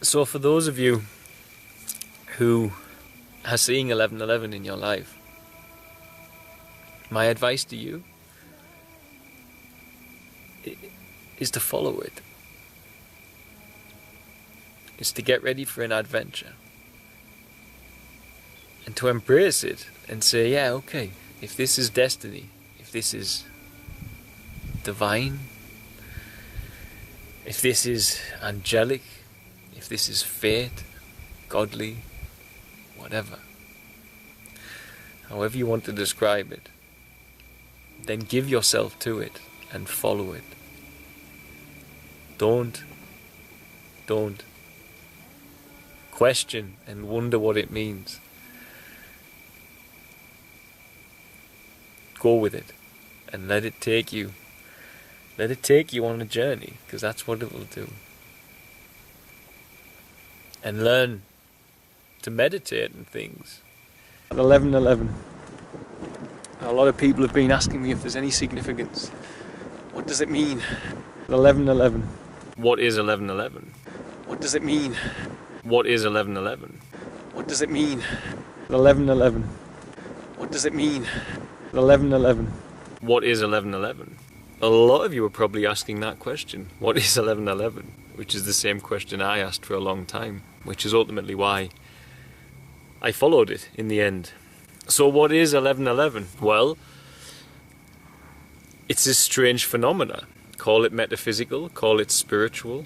So for those of you who are seeing 1111 in your life, my advice to you is to follow it. Is to get ready for an adventure. And to embrace it and say, yeah, okay, if this is destiny, if this is divine, if this is angelic, if this is fate, godly, whatever, however you want to describe it, then give yourself to it and follow it. Don't question and wonder what it means. Go with it and let it take you on a journey, because that's what it will do. And learn to meditate on things. At 11:11, a lot of people have been asking me if there's any significance. What does it mean? 11:11. What is 11:11? What does it mean? What is 11:11? What does it mean? 11:11. What does it mean? 11:11. What is 11:11? A lot of you are probably asking that question. What is 11:11? Which is the same question I asked for a long time, which is ultimately why I followed it in the end. So what is 11:11? Well, it's this strange phenomena. Call it metaphysical, call it spiritual.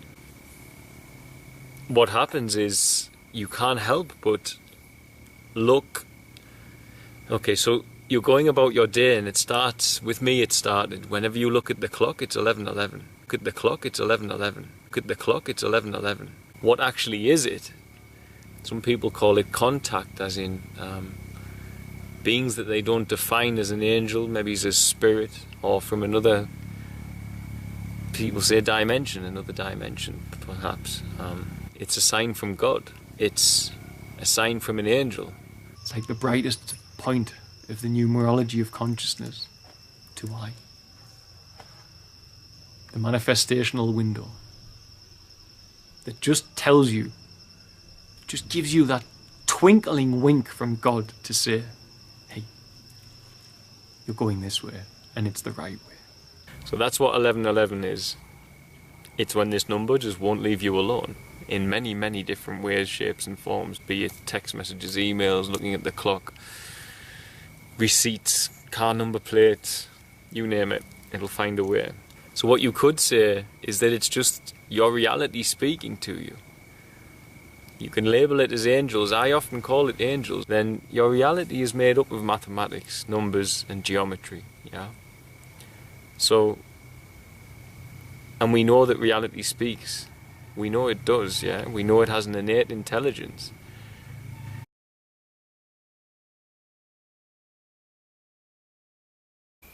What happens is you can't help but look. Okay, so you're going about your day, and it starts, with me it started, whenever you look at the clock, it's 11:11. Look at the clock, it's 11:11. Look at the clock, it's 11:11. What actually is it? Some people call it contact, as in beings that they don't define as an angel, maybe as a spirit, or from another, people say dimension, another dimension, perhaps. It's a sign from God. It's a sign from an angel. It's like the brightest point of the numerology of consciousness to I. The manifestational window that just tells you, just gives you that twinkling wink from God to say, hey, you're going this way, and it's the right way. So that's what 11:11 is. It's when this number just won't leave you alone in many, many different ways, shapes and forms, be it text messages, emails, looking at the clock, receipts, car number plates, you name it, it'll find a way. So what you could say is that it's just your reality speaking to you. You can label it as angels. I often call it angels. Then your reality is made up of mathematics, numbers and geometry. Yeah. So, and we know that reality speaks. We know it does, yeah. We know it has an innate intelligence.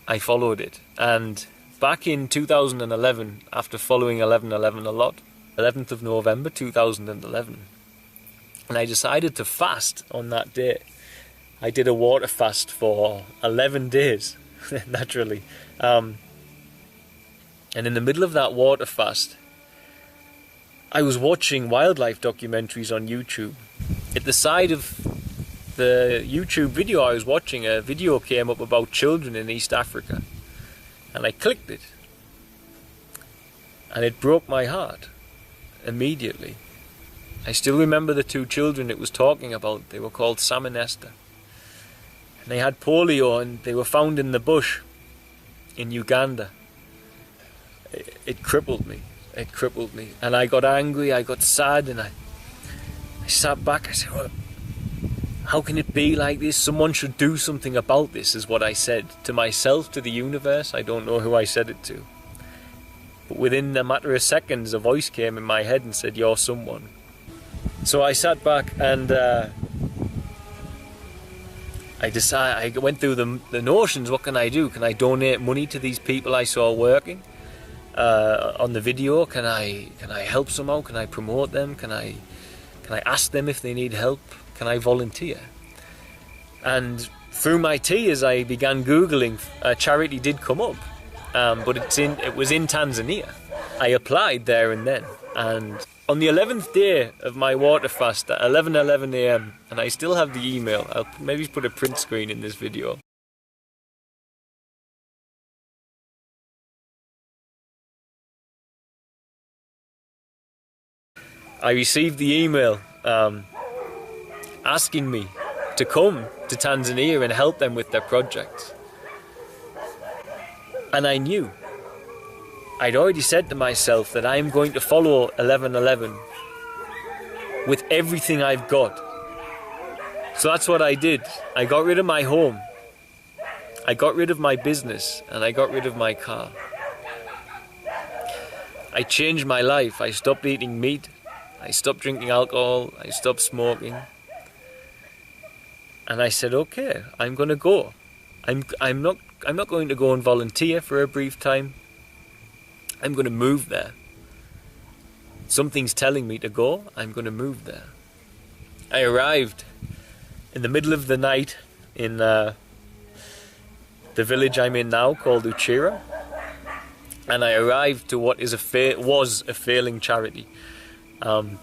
I followed it, and back in 2011, after following 11:11 a lot, 11th of November 2011, and I decided to fast on that day. I did a water fast for 11 days, naturally. And in the middle of that water fast, I was watching wildlife documentaries on YouTube. At the side of the YouTube video I was watching, a video came up about children in East Africa. And I clicked it. And it broke my heart immediately. I still remember the two children it was talking about. They were called Sam and Esther. And they had polio, and they were found in the bush in Uganda. It crippled me. It crippled me. And I got angry, I got sad, and I sat back. I said, well, how can it be like this? Someone should do something about this, is what I said to myself, to the universe. I don't know who I said it to. But within a matter of seconds, a voice came in my head and said, you're someone. So I sat back and I went through the notions. What can I do? Can I donate money to these people I saw working on the video? Can I help somehow? Can I promote them? Can I ask them if they need help? Can I volunteer? And through my tears, I began Googling. A charity did come up, but it was in Tanzania. I applied there and then, and On the 11th day of my water fast at 11:11 AM, and I still have the email. I'll maybe put a print screen in this video. I received the email asking me to come to Tanzania and help them with their projects. And I knew. I'd already said to myself that I am going to follow 11:11 with everything I've got. So that's what I did. I got rid of my home. I got rid of my business, and I got rid of my car. I changed my life. I stopped eating meat. I stopped drinking alcohol. I stopped smoking. And I said, okay, I'm going to go. I'm not going to go and volunteer for a brief time. I'm going to move there. Something's telling me to go. I'm going to move there. I arrived in the middle of the night in the village I'm in now called Uchira. And I arrived to what was a failing charity.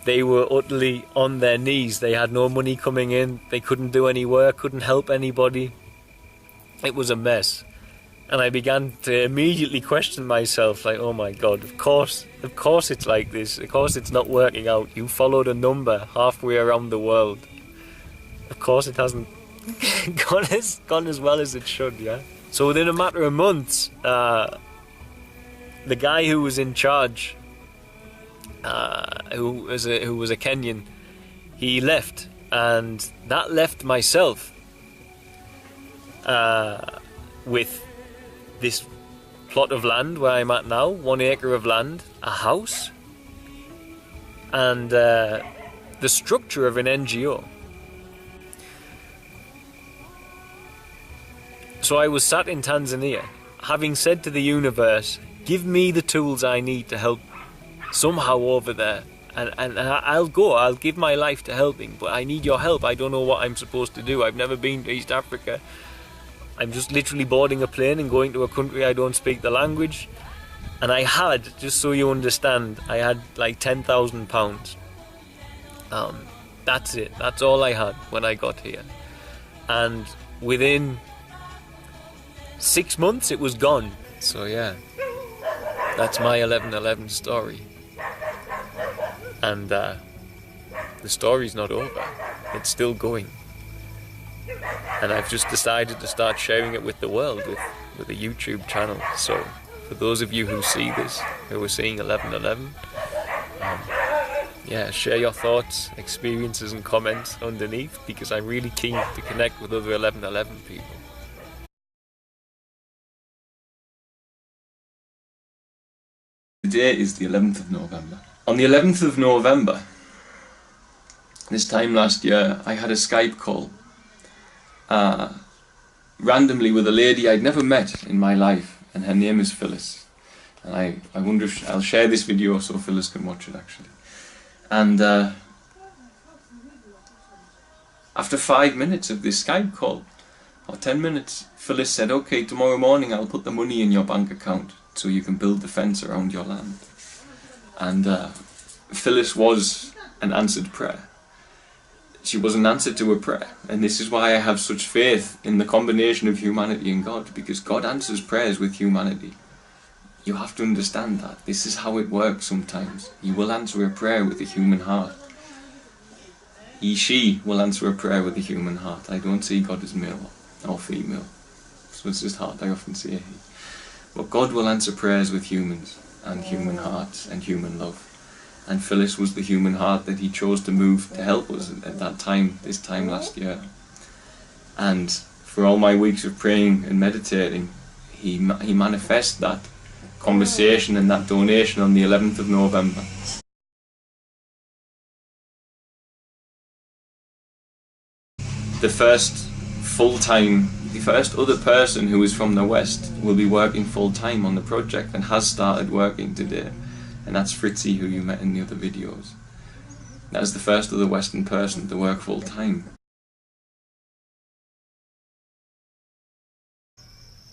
They were utterly on their knees. They had no money coming in. They couldn't do any work, couldn't help anybody. It was a mess. And I began to immediately question myself, like, oh my God, of course it's like this. Of course it's not working out. You followed a number halfway around the world. Of course it hasn't gone as well as it should, yeah? So within a matter of months, the guy who was in charge, who was a Kenyan, he left, and that left myself with this plot of land where I'm at now, 1 acre of land, a house, and the structure of an NGO. So I was sat in Tanzania, having said to the universe, give me the tools I need to help somehow over there, and I'll go, I'll give my life to helping, but I need your help. I don't know what I'm supposed to do. I've never been to East Africa. I'm just literally boarding a plane and going to a country I don't speak the language. And I had, just so you understand, I had like £10,000. That's it. That's all I had when I got here. And within 6 months it was gone. So yeah, that's my 11:11 story. And the story's not over. It's still going. And I've just decided to start sharing it with the world with a YouTube channel. So for those of you who see this, who are seeing 11:11, yeah, share your thoughts, experiences and comments underneath, because I'm really keen to connect with other 11:11 people. Today is the 11th of November. On the 11th of November, this time last year, I had a Skype call randomly with a lady I'd never met in my life, and her name is Phyllis. And I wonder if I'll share this video so Phyllis can watch it actually. And after 5 minutes of this Skype call, or 10 minutes, Phyllis said, okay, tomorrow morning I'll put the money in your bank account so you can build the fence around your land. And Phyllis was an answered prayer. She was an answer to a prayer, and this is why I have such faith in the combination of humanity and God, because God answers prayers with humanity. You have to understand that. This is how it works sometimes. You will answer a prayer with a human heart. She will answer a prayer with a human heart. I don't see God as male or female. So it's just heart, I often say he. But God will answer prayers with humans and human hearts and human love. And Phyllis was the human heart that he chose to move to help us at that time, this time last year. And for all my weeks of praying and meditating, he manifests that conversation and that donation on the 11th of November. The first other person who is from the West will be working full-time on the project and has started working today. And that's Fritzy, who you met in the other videos. That is the first other Western person to work full-time.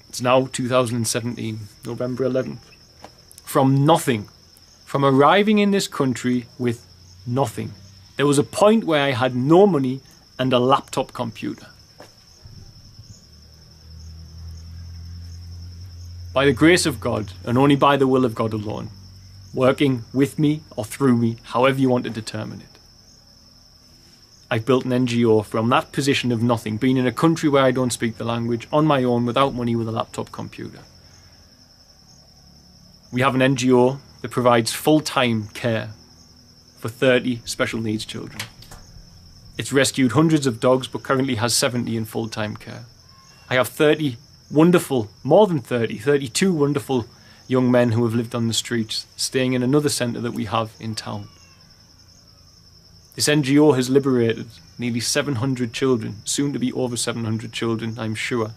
It's now 2017, November 11th. From nothing, from arriving in this country with nothing. There was a point where I had no money and a laptop computer. By the grace of God, and only by the will of God alone, working with me or through me, however you want to determine it, I've built an NGO from that position of nothing, being in a country where I don't speak the language, on my own, without money, with a laptop computer. We have an NGO that provides full-time care for 30 special needs children. It's rescued hundreds of dogs, but currently has 70 in full-time care. I have 30 wonderful, more than 30, 32 wonderful young men who have lived on the streets, staying in another centre that we have in town. This NGO has liberated nearly 700 children, soon to be over 700 children, I'm sure,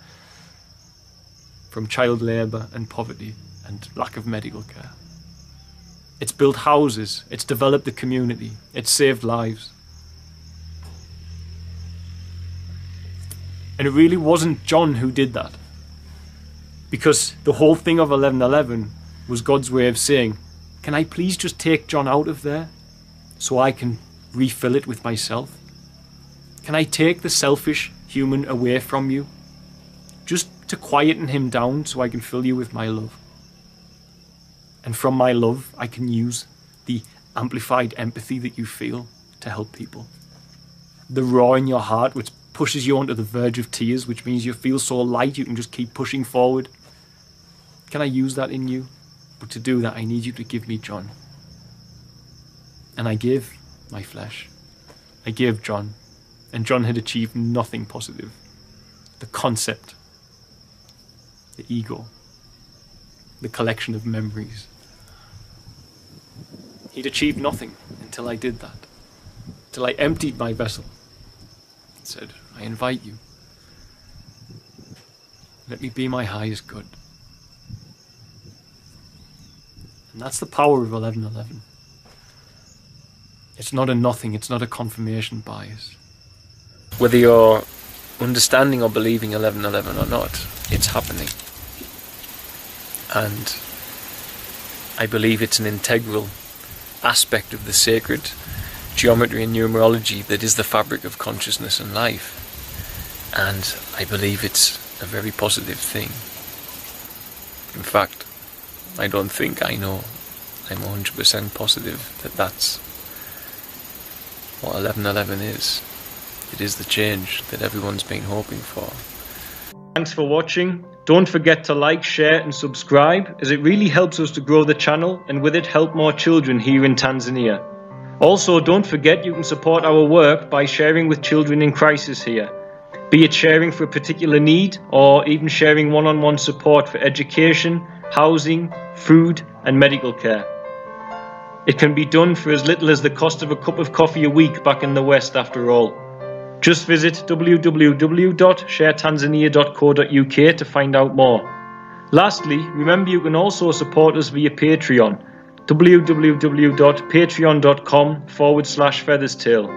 from child labour and poverty and lack of medical care. It's built houses, it's developed the community, it's saved lives. And it really wasn't John who did that. Because the whole thing of 11/11 was God's way of saying, can I please just take John out of there so I can refill it with myself? Can I take the selfish human away from you, just to quieten him down so I can fill you with my love? And from my love, I can use the amplified empathy that you feel to help people. The raw in your heart, which pushes you onto the verge of tears, which means you feel so light you can just keep pushing forward. Can I use that in you? But to do that, I need you to give me John. And I gave my flesh. I gave John. And John had achieved nothing positive. The concept, the ego, the collection of memories. He'd achieved nothing until I did that. Till I emptied my vessel and said, I invite you. Let me be my highest good. And that's the power of 11/11. It's not a nothing, it's not a confirmation bias. Whether you're understanding or believing 11/11 or not, it's happening. And I believe it's an integral aspect of the sacred geometry and numerology that is the fabric of consciousness and life. And I believe it's a very positive thing. In fact, I don't think I know. I'm 100% positive that that's what 11/11 is. It is the change that everyone's been hoping for. Thanks for watching. Don't forget to like, share and subscribe, as it really helps us to grow the channel and with it help more children here in Tanzania. Also, don't forget you can support our work by sharing with children in crisis here, be it sharing for a particular need or even sharing one-on-one support for education, housing, food and medical care. It can be done for as little as the cost of a cup of coffee a week back in the West after all. Just visit www.sharetanzania.co.uk to find out more. Lastly, remember you can also support us via Patreon, www.patreon.com/featherstail,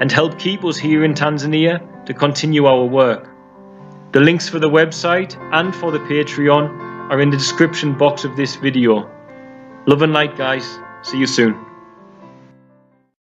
and help keep us here in Tanzania to continue our work. The links for the website and for the Patreon are in the description box of this video. Love and light, guys. See you soon.